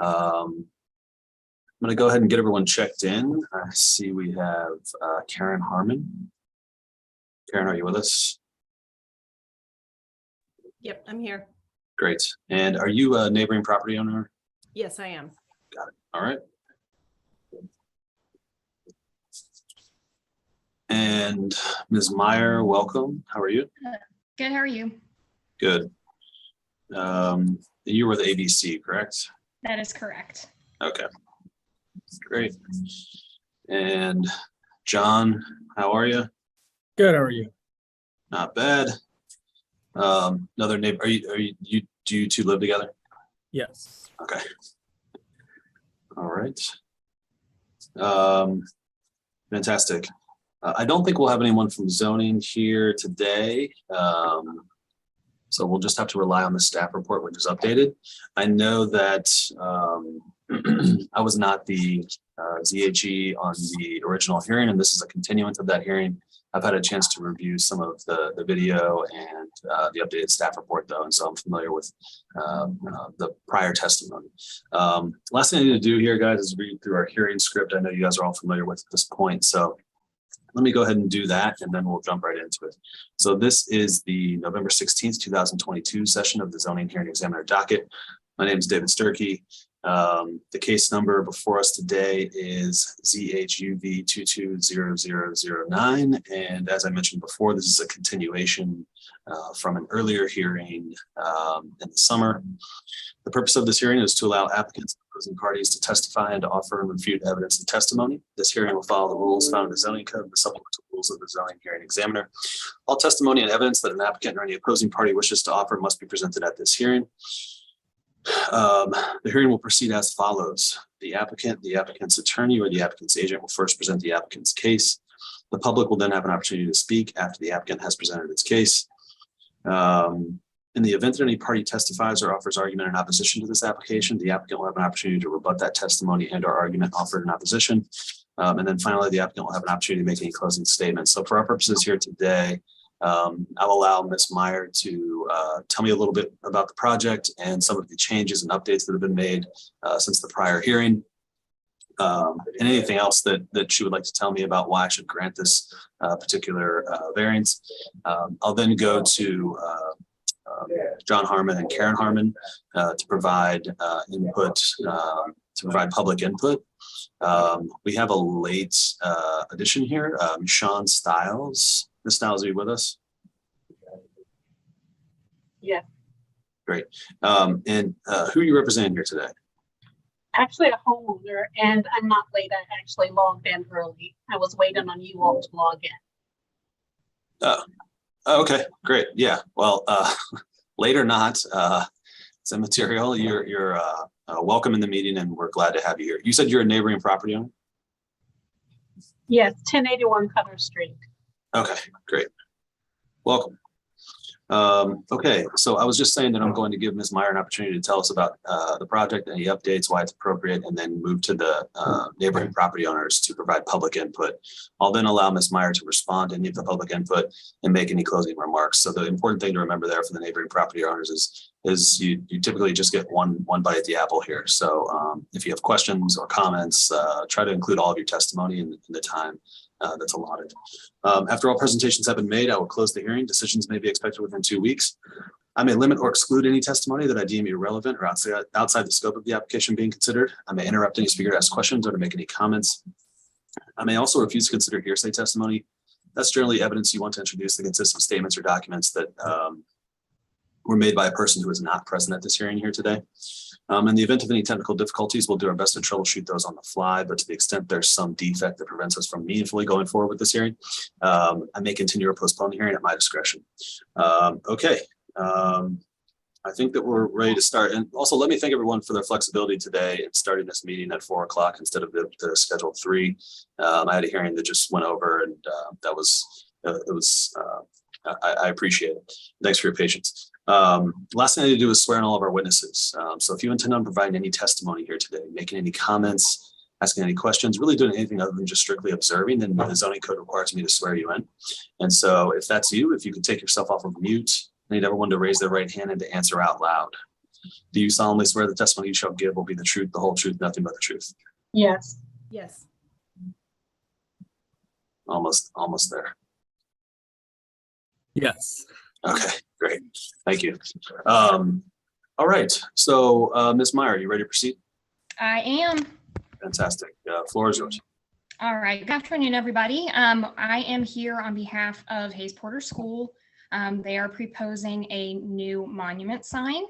I'm going to go ahead and get everyone checked in. I see we have Karen Harmon. Karen, are you with us? Yep, I'm here. Great. And are you a neighboring property owner? Yes, I am. Got it. All right. And Ms. Meyer, welcome. How are you? Good. How are you? Good. You were the ABC, correct? That is correct. Okay. Great. And John, how are you? Good. How are you? Not bad. Another neighbor. Do you two live together? Yes. Okay. All right. Fantastic. I don't think we'll have anyone from zoning here today. So we'll just have to rely on the staff report, which is updated. I know that I was not the ZHE on the original hearing, and this is a continuance of that hearing. I've had a chance to review some of the video and the updated staff report, though, and so I'm familiar with the prior testimony. Last thing I need to do here, guys, is read through our hearing script. I know you guys are all familiar with at this point, so let me go ahead and do that, and then we'll jump right into it. So this is the November 16th, 2022 session of the Zoning Hearing Examiner docket. My name is David Sturkey. The case number before us today is ZHUV220009. And as I mentioned before, this is a continuation from an earlier hearing in the summer. The purpose of this hearing is to allow applicants and opposing parties to testify and to offer and refute evidence and testimony. This hearing will follow the rules found in the zoning code and the supplemental rules of the zoning hearing examiner. All testimony and evidence that an applicant or any opposing party wishes to offer must be presented at this hearing. The hearing will proceed as follows. The applicant, the applicant's attorney, or the applicant's agent will first present the applicant's case. The public will then have an opportunity to speak after the applicant has presented its case. In the event that any party testifies or offers argument in opposition to this application, the applicant will have an opportunity to rebut that testimony and or argument offered in opposition. And then finally, the applicant will have an opportunity to make any closing statements. So for our purposes here today, I'll allow Ms. Meyer to tell me a little bit about the project and some of the changes and updates that have been made since the prior hearing. And anything else that she would like to tell me about why I should grant this particular variance. I'll then go to John Harmon and Karen Harmon to provide input, to provide public input. We have a late addition here, Sean Stiles. Ms. Stiles, are you with us? Yeah. Great. And who are you representing here today? Actually a homeowner, and I'm not late. I actually logged in early. I was waiting on you all to log in. Okay, great. Yeah, well, late or not, it's immaterial. You're welcome in the meeting, and we're glad to have you here. You said you're a neighboring property owner? Yes, 1081 Cutter Street. Okay, great. Welcome. Okay, so I was just saying that I'm going to give Ms. Meyer an opportunity to tell us about the project, any updates, why it's appropriate, and then move to the neighboring property owners to provide public input. I'll then allow Ms. Meyer to respond to any of the public input and make any closing remarks. So the important thing to remember there for the neighboring property owners is you typically just get one bite at the apple here. So if you have questions or comments, try to include all of your testimony in the time that's allotted. After all presentations have been made, I will close the hearing. Decisions may be expected within 2 weeks. I may limit or exclude any testimony that I deem irrelevant or outside the scope of the application being considered. I may interrupt any speaker to ask questions or to make any comments. I may also refuse to consider hearsay testimony. That's generally evidence you want to introduce that consists of statements or documents that were made by a person who is not present at this hearing here today. In the event of any technical difficulties, we'll do our best to troubleshoot those on the fly, but to the extent there's some defect that prevents us from meaningfully going forward with this hearing, I may continue or postpone the hearing at my discretion. Okay, I think that we're ready to start. And also let me thank everyone for their flexibility today in starting this meeting at 4 o'clock instead of the scheduled 3. I had a hearing that just went over, and that was, I appreciate it. Thanks for your patience. Last thing I need to do is swear in all of our witnesses. So if you intend on providing any testimony here today, making any comments, asking any questions, really doing anything other than just strictly observing, then the zoning code requires me to swear you in. And so if that's you, if you could take yourself off of mute, I need everyone to raise their right hand and to answer out loud. Do you solemnly swear the testimony you shall give will be the truth, the whole truth, nothing but the truth? Yes. Yes. Almost there. Yes. Okay, great. Thank you. All right. So, Ms. Meyer, you ready to proceed? I am. Fantastic. Floor is yours. All right. Good afternoon, everybody. I am here on behalf of Hayes Porter School. They are proposing a new monument sign,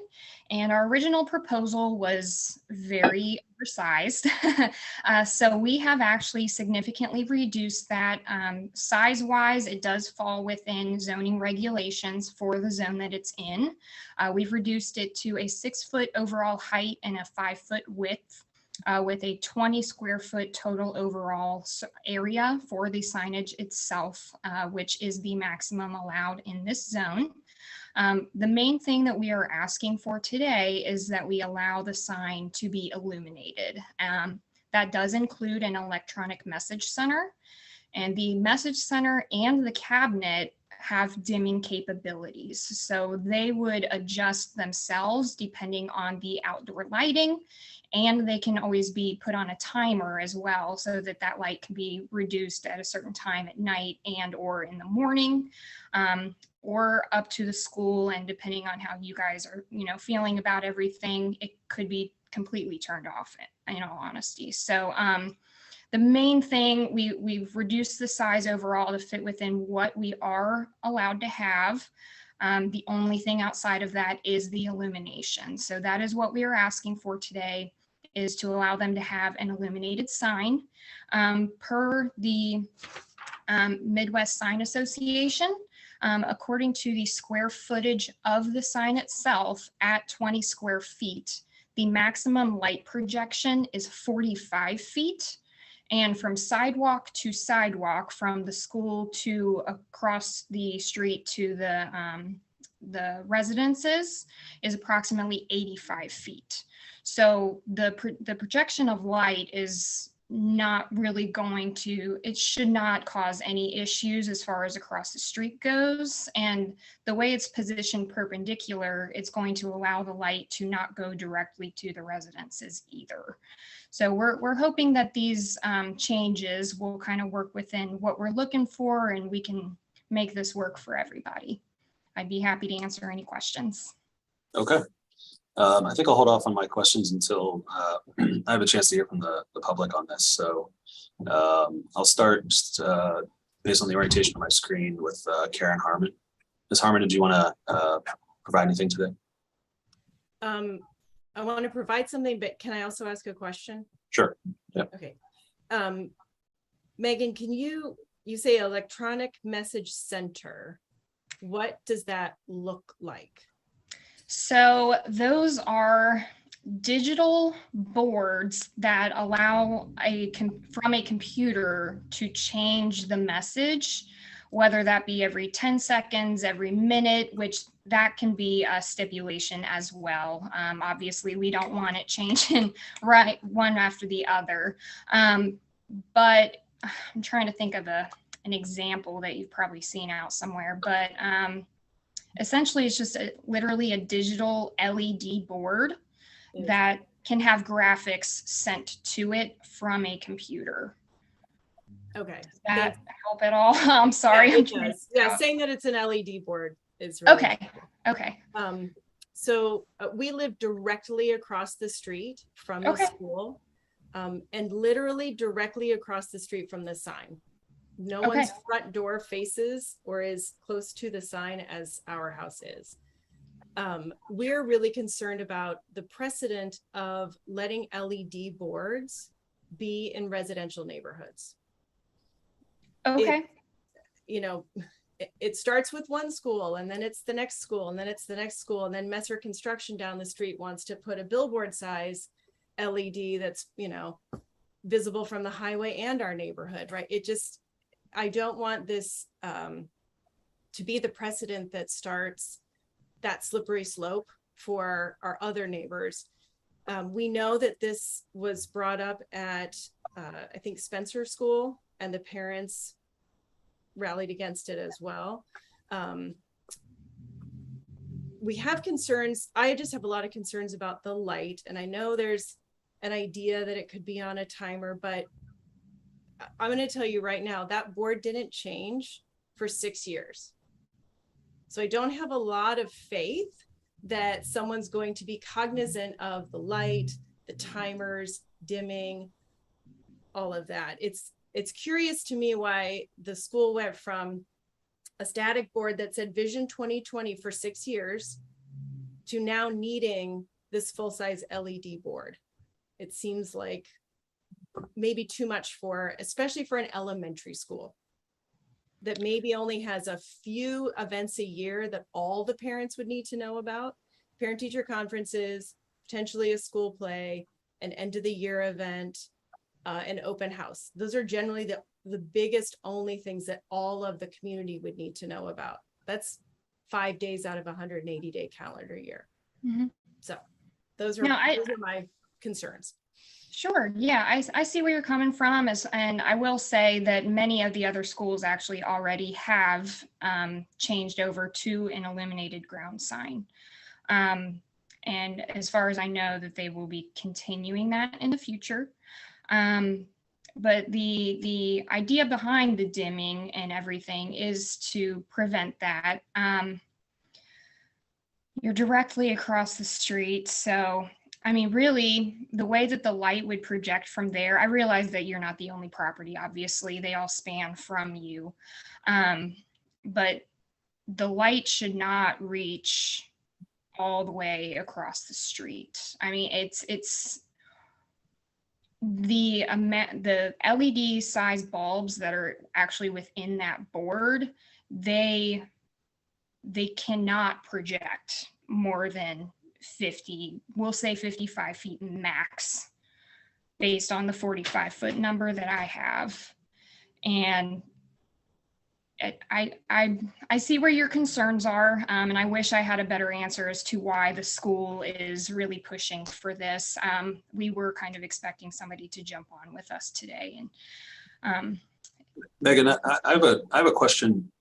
and our original proposal was very oversized. So we have actually significantly reduced that. Size-wise, it does fall within zoning regulations for the zone that it's in. We've reduced it to a 6-foot overall height and a 5-foot width. With a 20 square foot total overall area for the signage itself, which is the maximum allowed in this zone. The main thing that we are asking for today is that we allow the sign to be illuminated. That does include an electronic message center, and the message center and the cabinet have dimming capabilities. So they would adjust themselves depending on the outdoor lighting, and they can always be put on a timer as well so that that light can be reduced at a certain time at night and or in the morning, or up to the school. And depending on how you guys are, feeling about everything, it could be completely turned off, in all honesty. So the main thing, we've reduced the size overall to fit within what we are allowed to have. The only thing outside of that is the illumination. So that is what we are asking for today, is to allow them to have an illuminated sign. Per the Midwest Sign Association, according to the square footage of the sign itself at 20 square feet, the maximum light projection is 45 feet. And from sidewalk to sidewalk, from the school to across the street to the residences, is approximately 85 feet. So the projection of light is not really it should not cause any issues as far as across the street goes. And the way it's positioned perpendicular, it's going to allow the light to not go directly to the residences either. So we're hoping that these changes will kind of work within what we're looking for, and we can make this work for everybody. I'd be happy to answer any questions. Okay. I think I'll hold off on my questions until I have a chance to hear from the public on this. So I'll start just based on the orientation on my screen with Karen Harmon. Ms. Harmon, did you want to provide anything today? I want to provide something, but can I also ask a question? Sure. Yeah. Okay. Megan, can you say electronic message center? What does that look like? So those are digital boards that allow from a computer to change the message, whether that be every 10 seconds, every minute, which that can be a stipulation as well. Obviously, we don't want it changing right one after the other. But I'm trying to think of an example that you've probably seen out somewhere. But essentially, it's just literally a digital LED board that can have graphics sent to it from a computer. Okay. Does that help at all? I'm sorry. Yeah, it does. Yeah, saying that it's an LED board is really okay. So we live directly across the street from the school, and literally directly across the street from the sign. No one's front door faces or is close to the sign as our house is. We're really concerned about the precedent of letting LED boards be in residential neighborhoods. Okay. It starts with one school, and then it's the next school, and then it's the next school, and then Messer Construction down the street wants to put a billboard size LED that's, visible from the highway and our neighborhood, right? I don't want this to be the precedent that starts that slippery slope for our other neighbors. We know that this was brought up at, I think, Spencer School, and the parents rallied against it as well. we have concerns. I just have a lot of concerns about the light, and I know there's an idea that it could be on a timer, but I'm going to tell you right now, that board didn't change for 6 years. So I don't have a lot of faith that someone's going to be cognizant of the light, the timers, dimming, all of that. It's curious to me why the school went from a static board that said Vision 2020 for 6 years to now needing this full-size LED board. It seems like maybe too much for, especially for an elementary school that maybe only has a few events a year that all the parents would need to know about. Parent-teacher conferences, potentially a school play, an end of the year event, an open house. Those are generally the biggest only things that all of the community would need to know about. That's 5 days out of a 180-day calendar year. Mm-hmm. So those are my concerns. Sure. Yeah, I see where you're coming from, and I will say that many of the other schools actually already have changed over to an illuminated ground sign. And as far as I know, that they will be continuing that in the future. But the idea behind the dimming and everything is to prevent that. You're directly across the street, so I mean, really, the way that the light would project from there, I realize that you're not the only property, obviously, they all span from you. But the light should not reach all the way across the street. I mean, it's the LED size bulbs that are actually within that board, they cannot project more than 50, we'll say 55 feet max, based on the 45-foot number that I have. And I see where your concerns are, and I wish I had a better answer as to why the school is really pushing for this. We were kind of expecting somebody to jump on with us today. And Megan, I have a question.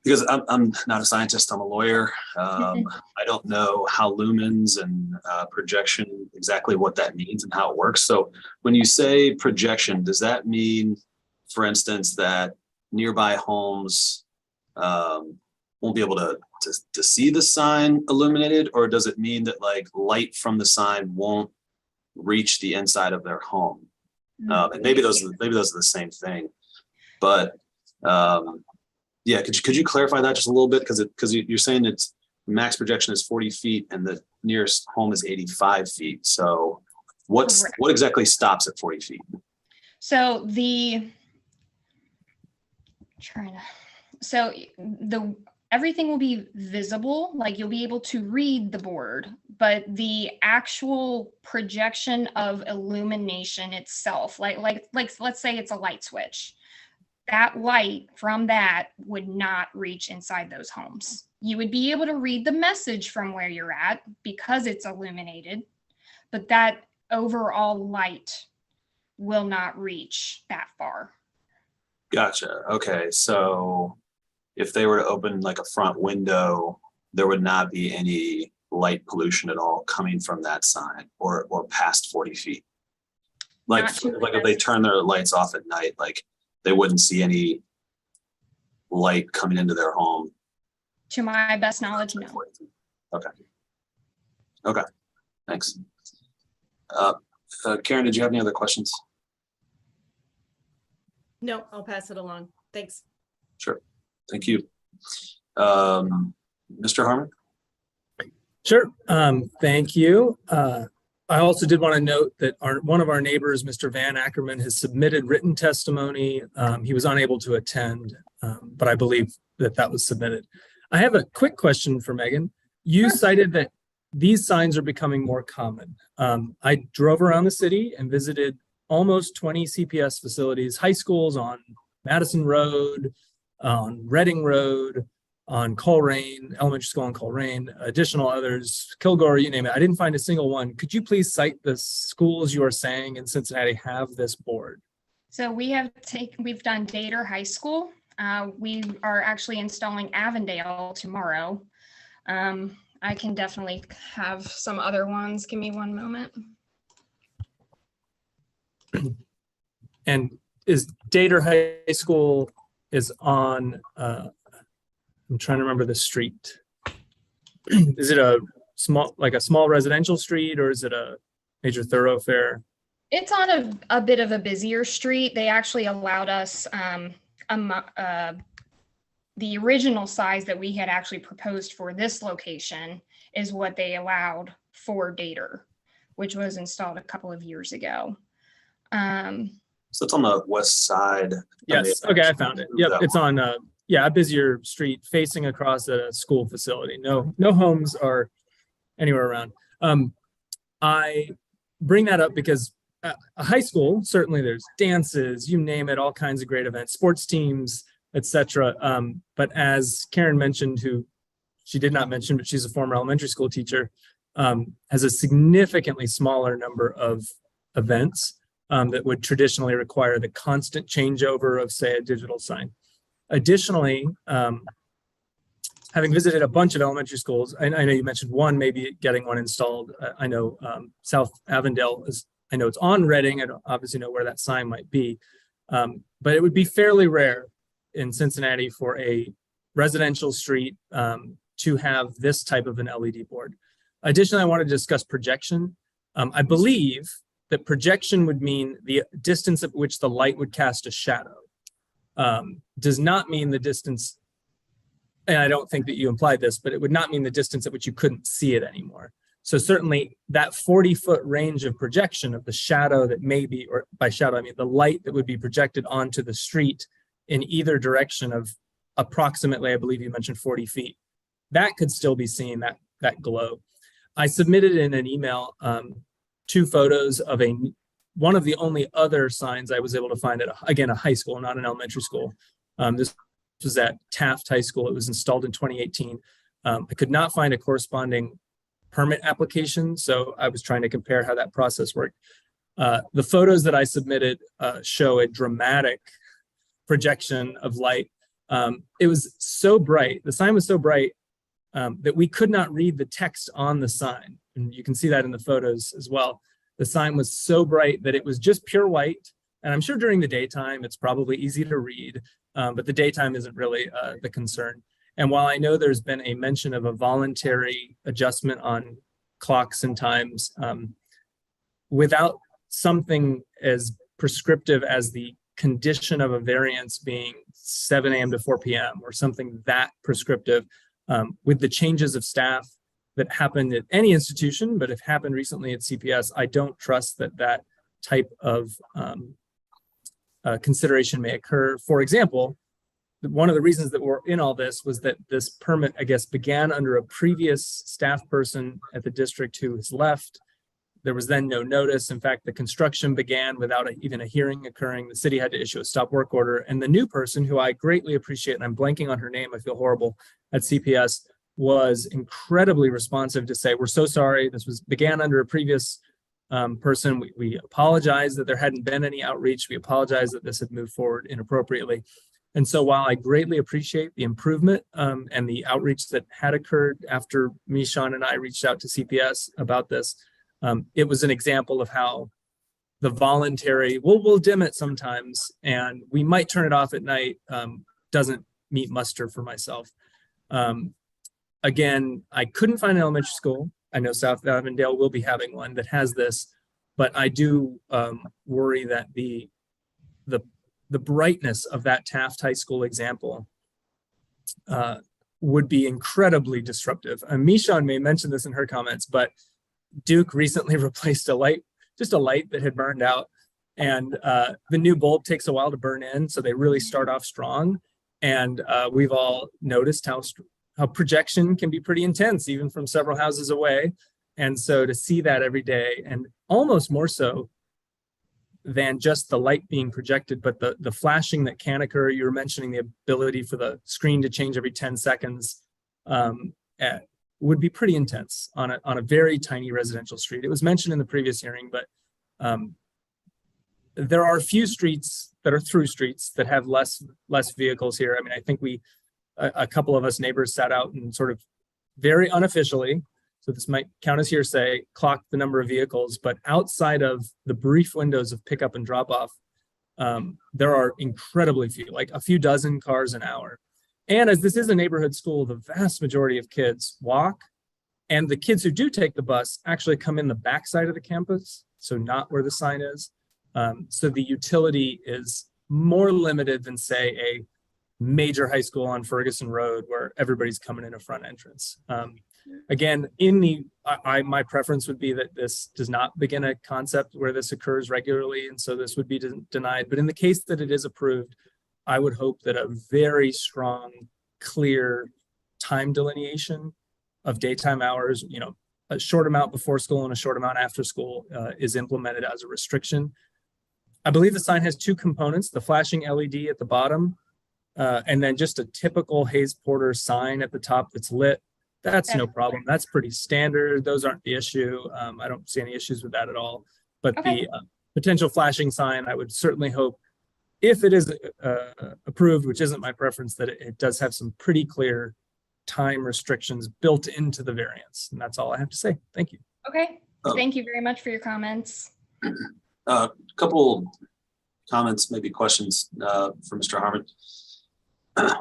Because I'm not a scientist, I'm a lawyer. I don't know how lumens and projection, exactly what that means and how it works. So when you say projection, does that mean, for instance, that nearby homes won't be able to see the sign illuminated? Or does it mean that like light from the sign won't reach the inside of their home? And maybe those are the same thing, but yeah, could you clarify that just a little bit? Because you're saying it's max projection is 40 feet and the nearest home is 85 feet. So what exactly stops at 40 feet? So everything will be visible, like you'll be able to read the board, but the actual projection of illumination itself, like let's say it's a light switch. That light from that would not reach inside those homes. You would be able to read the message from where you're at because it's illuminated, but that overall light will not reach that far. Gotcha. Okay. So if they were to open like a front window, there would not be any light pollution at all coming from that sign or past 40 feet. Like if they turn their lights off at night, like they wouldn't see any light coming into their home. To my best knowledge, no. Okay. Okay. Thanks. Karen, did you have any other questions? No, I'll pass it along. Thanks. Sure. Thank you. Mr. Harmon? Sure. Thank you. I also did want to note that one of our neighbors, Mr. Van Ackerman, has submitted written testimony. He was unable to attend, but I believe that was submitted. I have a quick question for Megan. You cited that these signs are becoming more common. I drove around the city and visited almost 20 CPS facilities, high schools on Madison Road, on Reading Road, on Coleraine, elementary school on Coleraine, additional others, Kilgore, you name it. I didn't find a single one. Could you please cite the schools you are saying in Cincinnati have this board? So we've done Dater High School, We are actually installing Avondale tomorrow. I can definitely have some other ones. Give me one moment. And is Dater High School is on, I'm trying to remember the street. Is it a small residential street, or is it a major thoroughfare? It's on a bit of a busier street. They actually allowed us the original size that we had actually proposed for this location is what they allowed for Dater, which was installed a couple of years ago. So it's on the west side. Yes. Okay, I found it. Yep, it's on a busier street facing across a school facility. No homes are anywhere around. I bring that up because a high school, certainly there's dances, you name it, all kinds of great events, sports teams, etc. But as Karen mentioned, who she did not mention, but she's a former elementary school teacher, has a significantly smaller number of events that would traditionally require the constant changeover of, say, a digital sign. Additionally, having visited a bunch of elementary schools, I know you mentioned one, maybe getting one installed. I know South Avondale is, I know it's on Reading. I don't obviously know where that sign might be, but it would be fairly rare in Cincinnati for a residential street to have this type of an LED board. Additionally, I want to discuss projection. I believe that projection would mean the distance at which the light would cast a shadow. Does not mean the distance, and I don't think that you implied this, but it would not mean the distance at which you couldn't see it anymore. So certainly that 40-foot range of projection of the shadow that may be, or by shadow, I mean the light that would be projected onto the street in either direction of approximately, I believe you mentioned 40 feet. That could still be seen, that glow. I submitted in an email 2 photos of one of the only other signs I was able to find at, again, a high school, not an elementary school. This was at Taft High School. It was installed in 2018. I could not find a corresponding permit application, so I was trying to compare how that process worked. The photos that I submitted show a dramatic projection of light. It was so bright, the sign was so bright that we could not read the text on the sign. And you can see that in the photos as well. The sign was so bright that it was just pure white. And I'm sure during the daytime, it's probably easy to read, but the daytime isn't really the concern. And while I know there's been a mention of a voluntary adjustment on clocks and times, without something as prescriptive as the condition of a variance being 7 a.m. to 4 p.m. or something that prescriptive, with the changes of staff that happened at any institution, but have happened recently at CPS, I don't trust that type of consideration may occur. For example, one of the reasons that we're in all this was that this permit, I guess, began under a previous staff person at the district who has left. There was then no notice. In fact, the construction began without even a hearing occurring. The city had to issue a stop work order. And the new person, who I greatly appreciate, and I'm blanking on her name, I feel horrible, at CPS, was incredibly responsive to say, we're so sorry. This began under a previous person. We apologize that there hadn't been any outreach. We apologize that this had moved forward inappropriately. And so while I greatly appreciate the improvement and the outreach that had occurred after me, Sean, and I reached out to CPS about this, it was an example of how the voluntary, we'll dim it sometimes, and we might turn it off at night, doesn't meet muster for myself. Again, I couldn't find an elementary school. I know South Avondale will be having one that has this, but I do worry that the brightness of that Taft High School example would be incredibly disruptive. Michonne may mention this in her comments, but Duke recently replaced a light that had burned out, and the new bulb takes a while to burn in, so they really start off strong. And we've all noticed how projection can be pretty intense, even from several houses away. And so to see that every day, and almost more so than just the light being projected, but the flashing that can occur. You were mentioning the ability for the screen to change every 10 seconds would be pretty intense on a very tiny residential street. It was mentioned in the previous hearing, but there are a few streets that are through streets that have less vehicles here. I mean, I think a couple of us neighbors sat out and sort of very unofficially, so this might count as hearsay, clocked the number of vehicles, but outside of the brief windows of pickup and drop off, there are incredibly few, like a few dozen cars an hour. And as this is a neighborhood school, the vast majority of kids walk, and the kids who do take the bus actually come in the backside of the campus, so not where the sign is. So the utility is more limited than, say, a major high school on Ferguson Road where everybody's coming in a front entrance. Again, my preference would be that this does not begin a concept where this occurs regularly, and so this would be denied. But in the case that it is approved, I would hope that a very strong, clear time delineation of daytime hours, a short amount before school and a short amount after school is implemented as a restriction. I believe the sign has two components, the flashing LED at the bottom, and then just a typical Hayes Porter sign at the top that's lit. That's no problem. That's pretty standard. Those aren't the issue. I don't see any issues with that at all. But the potential flashing sign, I would certainly hope, if it is approved, which isn't my preference, that it does have some pretty clear time restrictions built into the variance. And that's all I have to say. Thank you. Okay. Thank you very much for your comments. A couple comments, maybe questions for Mr. Harmon.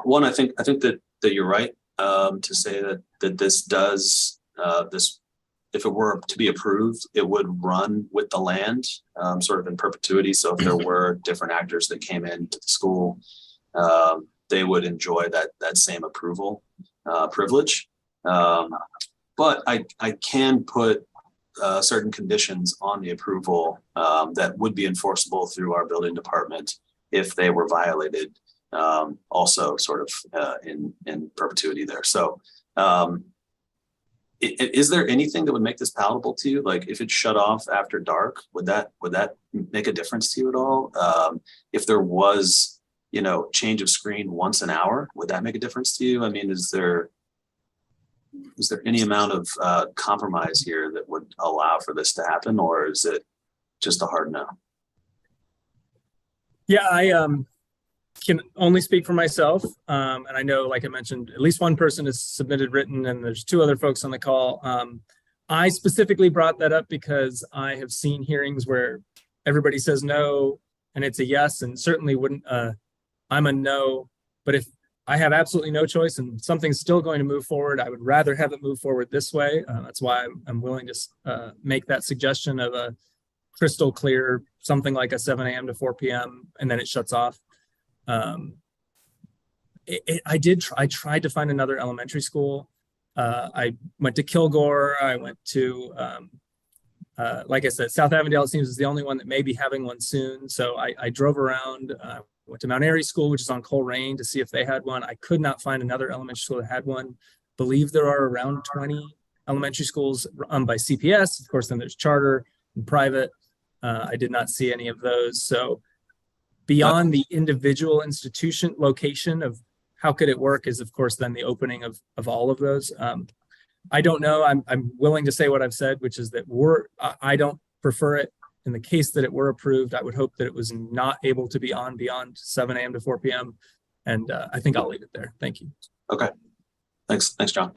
One, I think that you're right to say that this does if it were to be approved, it would run with the land sort of in perpetuity. So if there were different actors that came into the school, they would enjoy that same approval privilege. But I can put certain conditions on the approval that would be enforceable through our building department if they were violated, also sort of in perpetuity there. So is there anything that would make this palatable to you? Like if it's shut off after dark, would that make a difference to you at all? If there was, change of screen once an hour, would that make a difference to you? I mean, is there any amount of compromise here that would allow for this to happen, or is it just a hard no? Yeah, I can only speak for myself. And I know, like I mentioned, at least one person has submitted written, and there's two other folks on the call. I specifically brought that up because I have seen hearings where everybody says no, and it's a yes, and certainly wouldn't, I'm a no. But if I have absolutely no choice and something's still going to move forward, I would rather have it move forward this way. That's why I'm willing to make that suggestion of a crystal clear, something like a 7 a.m. to 4 p.m. and then it shuts off. I tried to find another elementary school. I went to Kilgore. I went to, like I said, South Avondale, it seems, is the only one that may be having one soon. So I drove around, went to Mount Airy School, which is on Coleraine, to see if they had one. I could not find another elementary school that had one. Believe there are around 20 elementary schools run by CPS. Of course, then there's charter and private. I did not see any of those. So beyond the individual institution location of how could it work is, of course, then the opening of all of those. I don't know. I'm willing to say what I've said, which is that I don't prefer it. In the case that it were approved, I would hope that it was not able to be on beyond 7 a.m. to 4 p.m. And I think I'll leave it there. Thank you. Okay. Thanks, John.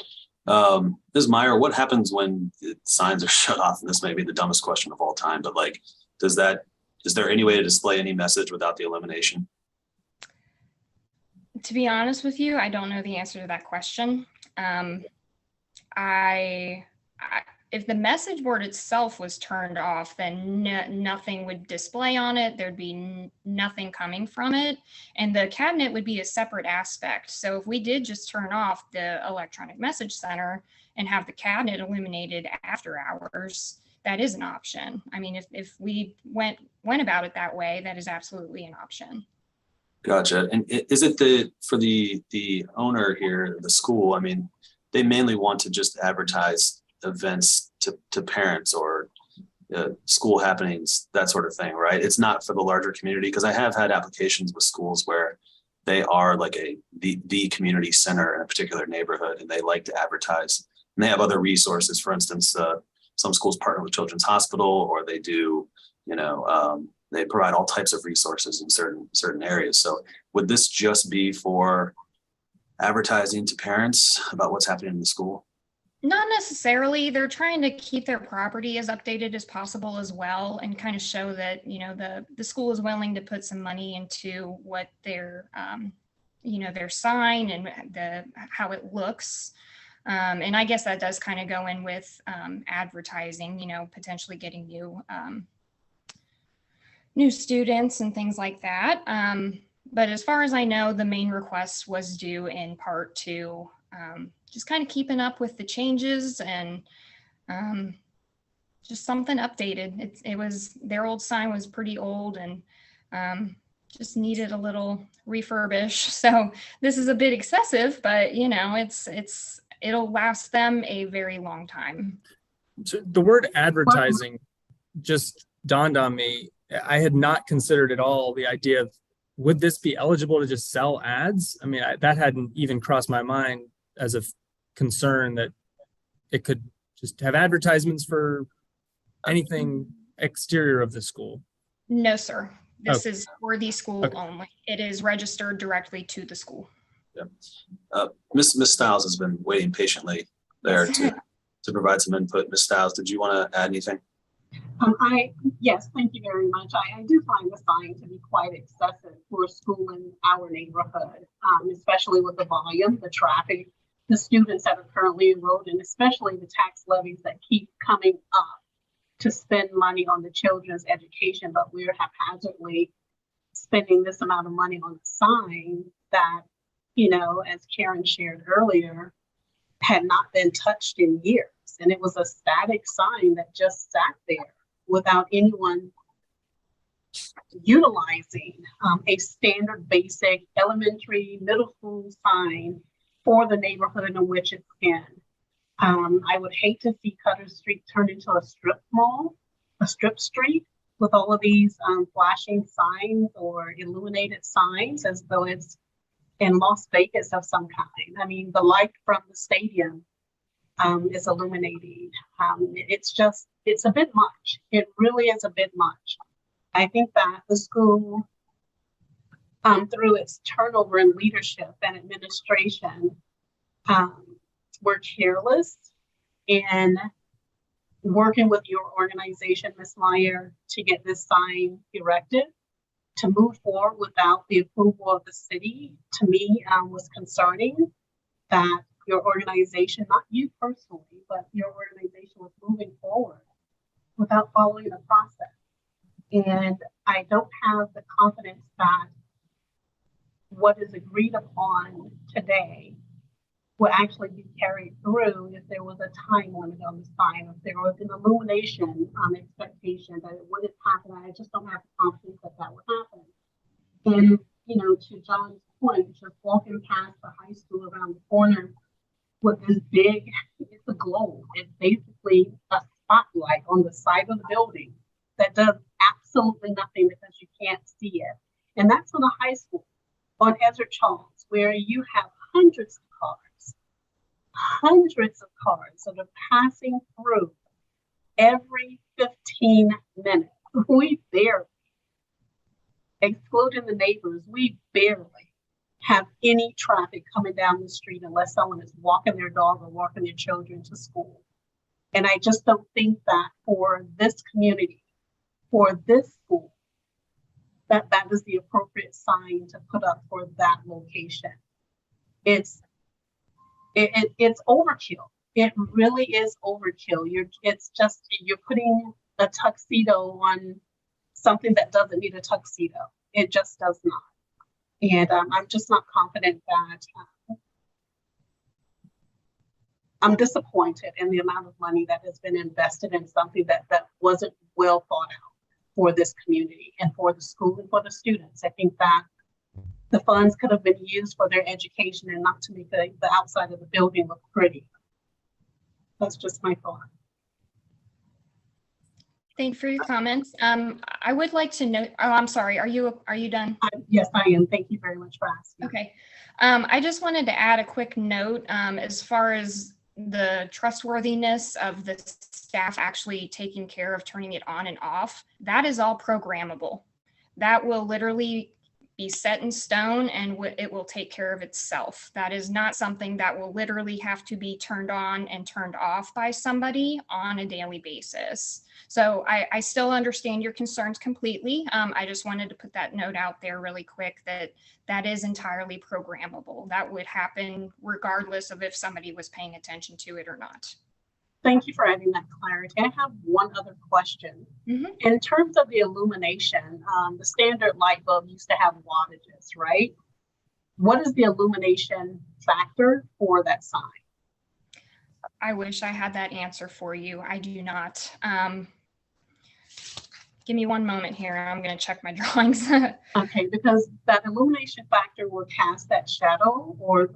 Ms. Meyer, what happens when the signs are shut off? And this may be the dumbest question of all time, but like, is there any way to display any message without the illumination? To be honest with you, I don't know the answer to that question. If the message board itself was turned off, then nothing would display on it. There'd be nothing coming from it. And the cabinet would be a separate aspect. So if we did just turn off the electronic message center and have the cabinet illuminated after hours, that is an option. I mean, if we went about it that way, that is absolutely an option. Gotcha. And is it for the owner here, the school, I mean, they mainly want to just advertise events to parents or school happenings, that sort of thing, right? It's not for the larger community, because I have had applications with schools where they are like the community center in a particular neighborhood, and they like to advertise. And they have other resources. For instance, some schools partner with Children's Hospital, or they do, They provide all types of resources in certain areas. So would this just be for advertising to parents about what's happening in the school? Not necessarily. They're trying to keep their property as updated as possible as well, and kind of show that, you know, the school is willing to put some money into what their, you know, their sign and how it looks. And I guess that does kind of go in with advertising, you know, potentially getting new students and things like that. But as far as I know, the main request was due in part to just kind of keeping up with the changes and just something updated. It was, their old sign was pretty old and just needed a little refurbish. So this is a bit excessive, but you know, it'll last them a very long time. So the word advertising just dawned on me. I had not considered at all the idea of, would this be eligible to just sell ads? I mean, that hadn't even crossed my mind as a concern that it could just have advertisements for anything exterior of the school. No, sir. This Okay. is for the school Okay. only. It is registered directly to the school. Miss Stiles has been waiting patiently there to provide some input. Miss Stiles, did you want to add anything? Yes, thank you very much. I do find the sign to be quite excessive for a school in our neighborhood, especially with the volume, the traffic, the students that are currently enrolled, and especially the tax levies that keep coming up to spend money on the children's education, but we're haphazardly spending this amount of money on a sign that, you know, as Karen shared earlier, had not been touched in years. And it was a static sign that just sat there without anyone utilizing a standard basic elementary, middle school sign for the neighborhood in which it's in. I would hate to see Cutter Street turn into a strip mall, a strip street with all of these flashing signs or illuminated signs as though it's in Las Vegas of some kind. I mean, the light from the stadium is illuminating. It's a bit much. It really is a bit much. I think that the school, through its turnover in leadership and administration, were careless in working with your organization, Ms. Meyer, to get this sign erected. To move forward without the approval of the city, to me, was concerning that your organization, not you personally, but your organization was moving forward without following the process. And I don't have the confidence that what is agreed upon today will actually be carried through if there was a time limit on the sign, if there was an illumination expectation that it wouldn't happen. I just don't have the confidence that that would happen. And, you know, to John's point, just walking past the high school around the corner with this big, it's a globe. It's basically a spotlight on the side of the building that does absolutely nothing because you can't see it. And that's on a high school on Ezra Charles, where you have hundreds of cars that are passing through every 15 minutes. We barely, excluding the neighbors, we barely have any traffic coming down the street unless someone is walking their dog or walking their children to school. And I just don't think that for this community, for this school, that is the appropriate sign to put up for that location. It's overkill. It really is overkill. You're putting a tuxedo on something that doesn't need a tuxedo. It just does not. And I'm just not confident that I'm disappointed in the amount of money that has been invested in something that wasn't well thought out for this community and for the school and for the students. I think that the funds could have been used for their education and not to make the outside of the building look pretty. That's just my thought. Thank you for your comments. I would like to note, oh, I'm sorry. Are you done? Yes, I am. Thank you very much for asking. Okay. I just wanted to add a quick note as far as the trustworthiness of the staff actually taking care of turning it on and off, that is all programmable. That will literally be set in stone and it will take care of itself. That is not something that will literally have to be turned on and turned off by somebody on a daily basis. So I still understand your concerns completely. I just wanted to put that note out there really quick that that is entirely programmable. That would happen regardless of if somebody was paying attention to it or not. Thank you for adding that clarity. I have one other question. Mhm. In terms of the illumination, the standard light bulb used to have wattages, right? What is the illumination factor for that sign? I wish I had that answer for you. I do not. Give me one moment here. I'm going to check my drawings. Okay, because that illumination factor will cast that shadow or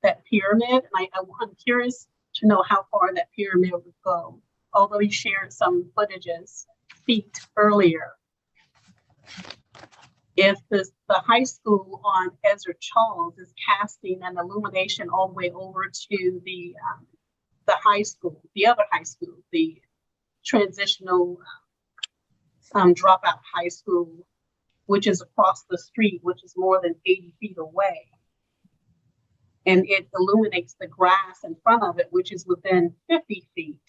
that pyramid. And I'm curious to know how far that pyramid would go. Although you shared some feet earlier. If the high school on Ezra Charles is casting an illumination all the way over to the high school, the other high school, the transitional dropout high school, which is across the street, which is more than 80 feet away. And it illuminates the grass in front of it, which is within 50 feet.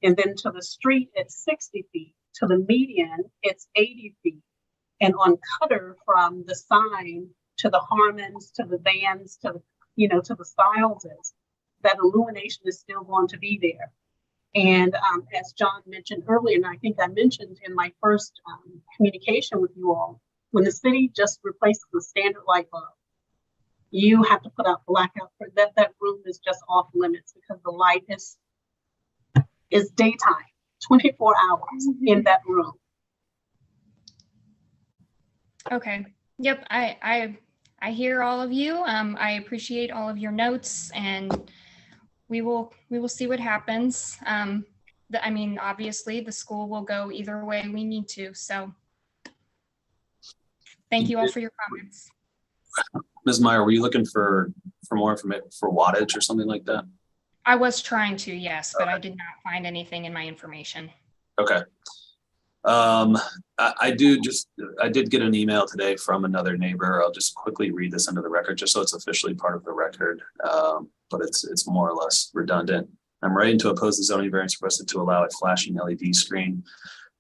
And then to the street, it's 60 feet. To the median, it's 80 feet. And on Cutter, from the sign to the Harmons, to the Vans, to the Styleses, that illumination is still going to be there. And as John mentioned earlier, and I think I mentioned in my first communication with you all, when the city just replaces the standard light bulb, you have to put out blackout for that. That room is just off limits because the light is daytime, 24 hours in that room. Okay. Yep. I hear all of you. I appreciate all of your notes, and we will see what happens. I mean, obviously the school will go either way we need to. So thank you all for your comments. Ms. Meyer, were you looking for more information for wattage or something like that? I was trying to, yes, but I did not find anything in my information. Okay. I did get an email today from another neighbor. I'll just quickly read this into the record just so it's officially part of the record. But it's more or less redundant. I'm writing to oppose the zoning variance requested to allow a flashing LED screen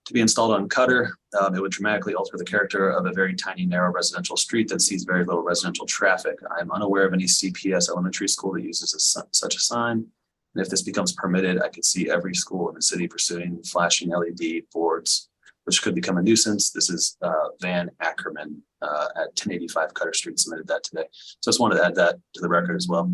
to be installed on Cutter. It would dramatically alter the character of a very tiny, narrow residential street that sees very little residential traffic. I'm unaware of any CPS elementary school that uses such a sign. And if this becomes permitted, I could see every school in the city pursuing flashing LED boards, which could become a nuisance. This is Van Ackerman at 1085 Cutter Street submitted that today. So I just wanted to add that to the record as well.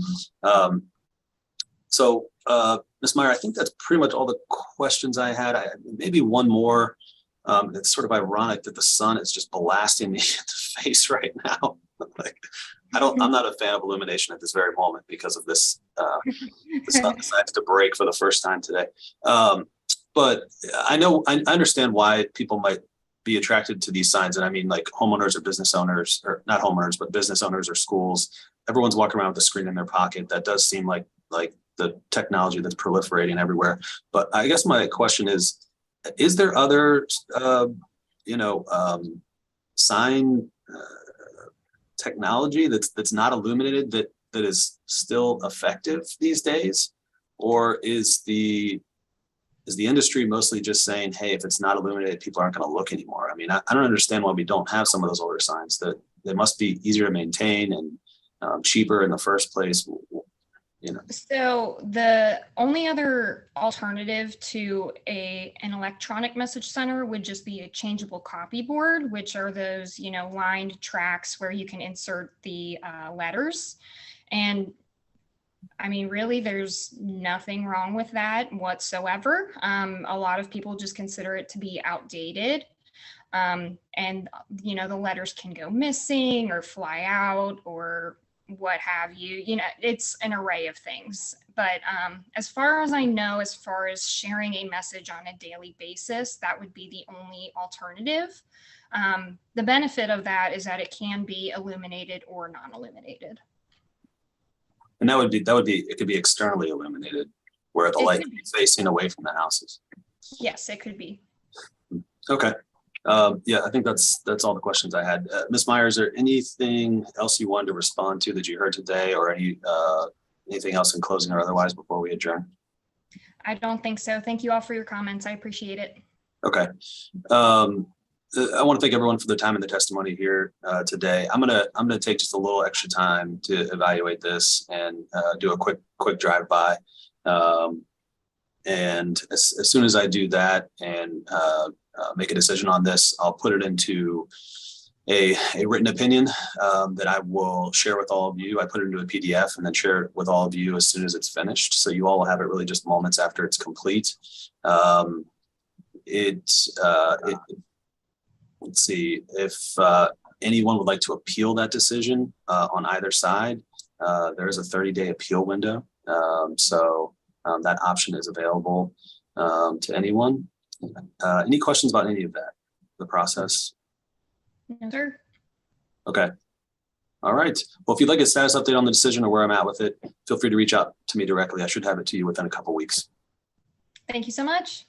Ms. Meyer, I think that's pretty much all the questions I had. Maybe one more. It's sort of ironic that the sun is just blasting me in the face right now. I'm not a fan of illumination at this very moment because of this. The sun decides to break for the first time today. But I understand why people might be attracted to these signs. And I mean, like homeowners or business owners, or not homeowners, but business owners or schools. Everyone's walking around with a screen in their pocket. That does seem like the technology that's proliferating everywhere. But I guess my question is there other, sign technology that's not illuminated that is still effective these days? Or is the industry mostly just saying, hey, if it's not illuminated, people aren't going to look anymore? I mean, I don't understand why we don't have some of those older signs. That they must be easier to maintain and cheaper in the first place. So the only other alternative to an electronic message center would just be a changeable copy board, which are those, lined tracks where you can insert the letters. And I mean, really, there's nothing wrong with that whatsoever. A lot of people just consider it to be outdated. And, the letters can go missing or fly out or what have you. It's an array of things. But as far as I know, as far as sharing a message on a daily basis, that would be the only alternative. The benefit of that is that it can be illuminated or non-illuminated. And it could be externally illuminated where the It light could be. is facing away from the houses. Yes, it could be. Okay. Yeah, I think that's all the questions I had. Ms. Meyer, is there anything else you wanted to respond to that you heard today, or anything else in closing or otherwise before we adjourn? I don't think so. Thank you all for your comments. I appreciate it. Okay. I want to thank everyone for their time and the testimony here today. I'm gonna take just a little extra time to evaluate this and do a quick drive by. And as soon as I do that and make a decision on this, I'll put it into a written opinion that I will share with all of you. I put it into a PDF and then share it with all of you as soon as it's finished. So you all will have it really just moments after it's complete. Let's see if anyone would like to appeal that decision on either side. There is a 30-day appeal window. So that option is available to anyone. Any questions about any of that, the process? No, sir. Okay. All right. Well, if you'd like a status update on the decision or where I'm at with it, feel free to reach out to me directly. I should have it to you within a couple weeks. Thank you so much.